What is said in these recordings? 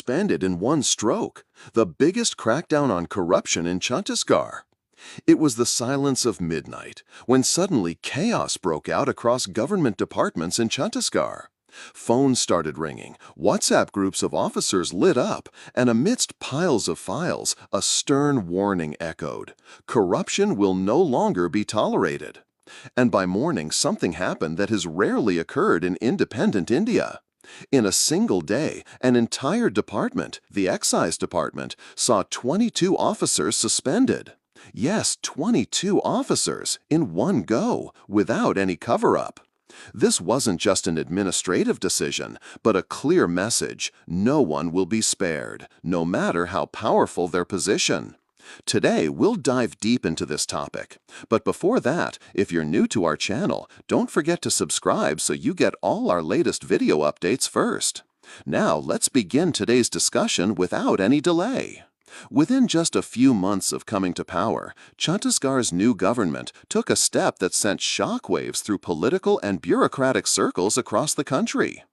suspended in one stroke, the biggest crackdown on corruption in Chhattisgarh. It was the silence of midnight when suddenly chaos broke out across government departments in Chhattisgarh. Phones started ringing, WhatsApp groups of officers lit up, and amidst piles of files, a stern warning echoed: corruption will no longer be tolerated. And by morning, something happened that has rarely occurred in independent India. In a single day, an entire department, the Excise Department, saw 22 officers suspended. Yes, 22 officers in one go, without any cover-up. This wasn't just an administrative decision, but a clear message: no one will be spared, no matter how powerful their position. Today, we'll dive deep into this topic. But before that, if you're new to our channel, don't forget to subscribe so you get all our latest video updates first. Now, let's begin today's discussion without any delay. Within just a few months of coming to power, Chhattisgarh's new government took a step that sent shockwaves through political and bureaucratic circles across the country.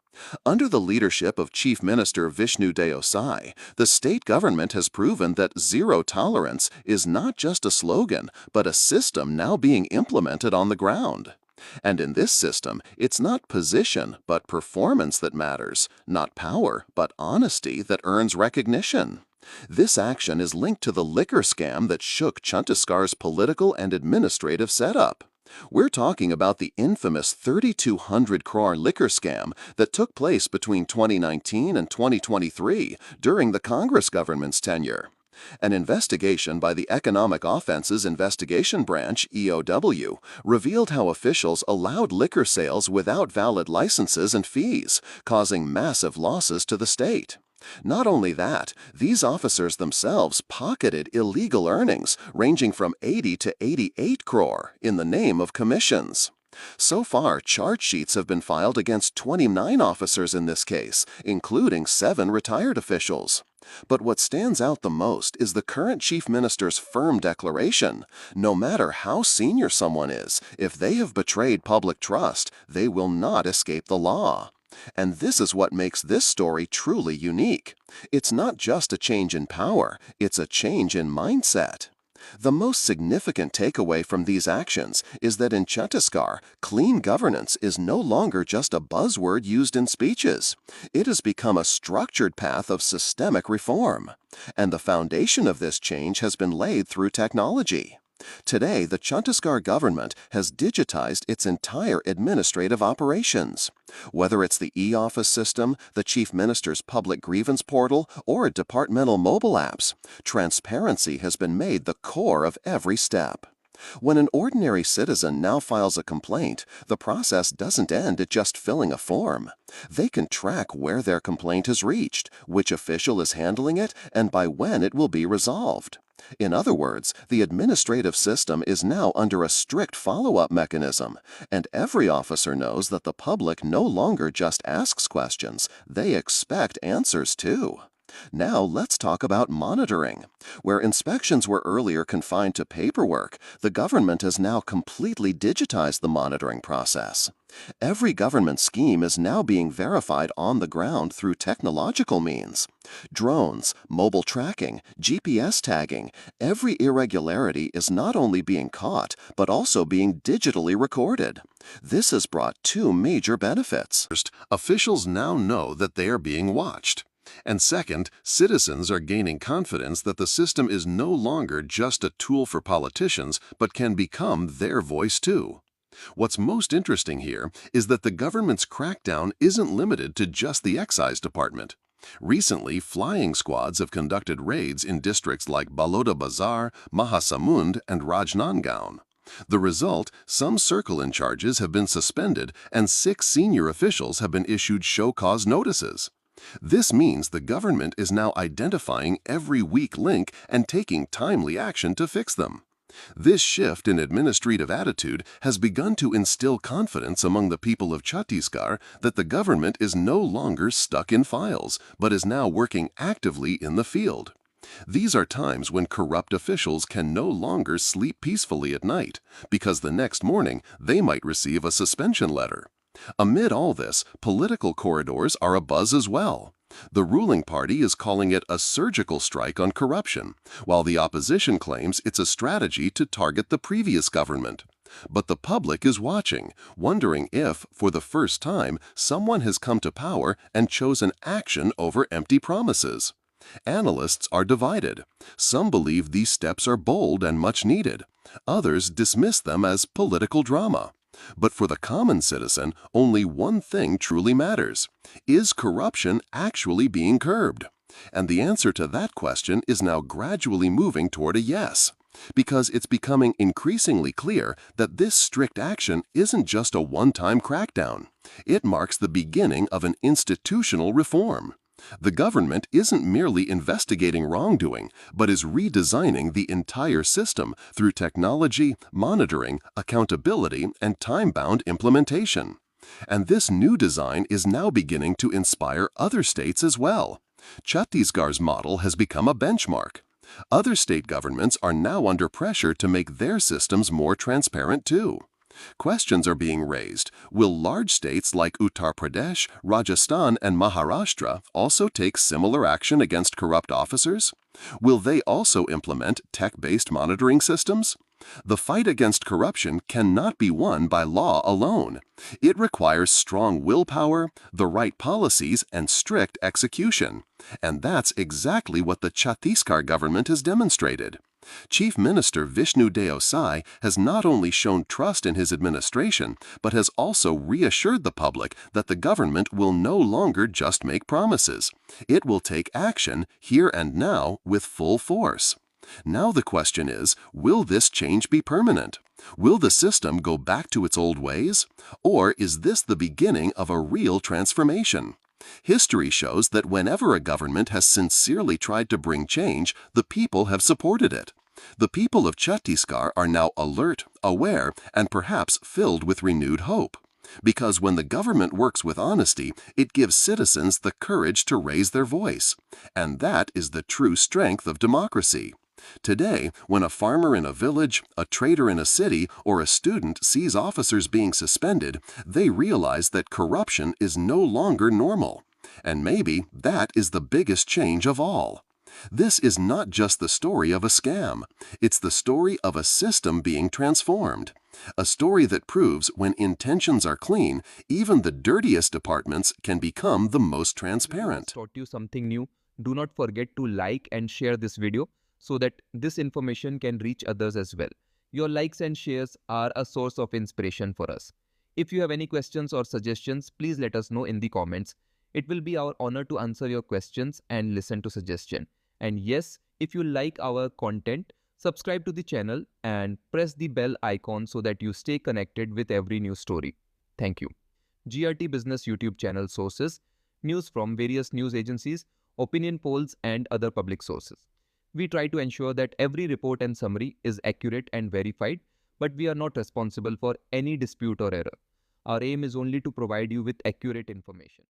Under the leadership of Chief Minister Vishnu Deo Sai, the state government has proven that zero tolerance is not just a slogan, but a system now being implemented on the ground. And in this system, it's not position but performance that matters, not power but honesty that earns recognition. This action is linked to the liquor scam that shook Chhattisgarh's political and administrative setup. We're talking about the infamous 3,200 crore liquor scam that took place between 2019 and 2023 during the Congress government's tenure. An investigation by the Economic Offenses Investigation Branch, EOW, revealed how officials allowed liquor sales without valid licenses and fees, causing massive losses to the state. Not only that, these officers themselves pocketed illegal earnings ranging from 80 to 88 crore in the name of commissions. So far, charge sheets have been filed against 29 officers in this case, including 7 retired officials. But what stands out the most is the current chief minister's firm declaration: no matter how senior someone is, if they have betrayed public trust, they will not escape the law. And this is what makes this story truly unique. It's not just a change in power, it's a change in mindset. The most significant takeaway from these actions is that in Chhattisgarh, clean governance is no longer just a buzzword used in speeches. It has become a structured path of systemic reform. And the foundation of this change has been laid through technology. Today, the Chhattisgarh government has digitized its entire administrative operations. Whether it's the e-office system, the chief minister's public grievance portal, or departmental mobile apps, transparency has been made the core of every step. When an ordinary citizen now files a complaint, the process doesn't end at just filling a form. They can track where their complaint has reached, which official is handling it, and by when it will be resolved. In other words, the administrative system is now under a strict follow-up mechanism, and every officer knows that the public no longer just asks questions, they expect answers too. Now let's talk about monitoring. Where inspections were earlier confined to paperwork, the government has now completely digitized the monitoring process. Every government scheme is now being verified on the ground through technological means. Drones, mobile tracking, GPS tagging, every irregularity is not only being caught, but also being digitally recorded. This has brought 2 major benefits. First, officials now know that they are being watched. And second, citizens are gaining confidence that the system is no longer just a tool for politicians, but can become their voice too. What's most interesting here is that the government's crackdown isn't limited to just the Excise Department. Recently, flying squads have conducted raids in districts like Baloda Bazar, Mahasamund, and Rajnandgaon. The result, some circle-in charges have been suspended and 6 senior officials have been issued show-cause notices. This means the government is now identifying every weak link and taking timely action to fix them. This shift in administrative attitude has begun to instill confidence among the people of Chhattisgarh that the government is no longer stuck in files, but is now working actively in the field. These are times when corrupt officials can no longer sleep peacefully at night, because the next morning they might receive a suspension letter. Amid all this, political corridors are abuzz as well. The ruling party is calling it a surgical strike on corruption, while the opposition claims it's a strategy to target the previous government. But the public is watching, wondering if, for the first time, someone has come to power and chosen action over empty promises. Analysts are divided. Some believe these steps are bold and much needed. Others dismiss them as political drama. But for the common citizen, only one thing truly matters. Is corruption actually being curbed? And the answer to that question is now gradually moving toward a yes, because it's becoming increasingly clear that this strict action isn't just a one-time crackdown. It marks the beginning of an institutional reform. The government isn't merely investigating wrongdoing, but is redesigning the entire system through technology, monitoring, accountability, and time-bound implementation. And this new design is now beginning to inspire other states as well. Chhattisgarh's model has become a benchmark. Other state governments are now under pressure to make their systems more transparent too. Questions are being raised. Will large states like Uttar Pradesh, Rajasthan, and Maharashtra also take similar action against corrupt officers? Will they also implement tech-based monitoring systems? The fight against corruption cannot be won by law alone. It requires strong willpower, the right policies, and strict execution. And that's exactly what the Chhattisgarh government has demonstrated. Chief Minister Vishnu Deo Sai has not only shown trust in his administration, but has also reassured the public that the government will no longer just make promises. It will take action here and now with full force. Now the question is, will this change be permanent? Will the system go back to its old ways? Or is this the beginning of a real transformation? History shows that whenever a government has sincerely tried to bring change, the people have supported it. The people of Chhattisgarh are now alert, aware, and perhaps filled with renewed hope. Because when the government works with honesty, it gives citizens the courage to raise their voice. And that is the true strength of democracy. Today, when a farmer in a village, a trader in a city, or a student sees officers being suspended, they realize that corruption is no longer normal. And maybe that is the biggest change of all. This is not just the story of a scam. It's the story of a system being transformed. A story that proves when intentions are clean, even the dirtiest departments can become the most transparent. Taught you something new. Do not forget to like and share this video so that this information can reach others as well. Your likes and shares are a source of inspiration for us. If you have any questions or suggestions, please let us know in the comments. It will be our honor to answer your questions and listen to suggestions. And yes, if you like our content, subscribe to the channel and press the bell icon so that you stay connected with every new story. Thank you. GRT Business YouTube channel sources, news from various news agencies, opinion polls and other public sources. We try to ensure that every report and summary is accurate and verified, but we are not responsible for any dispute or error. Our aim is only to provide you with accurate information.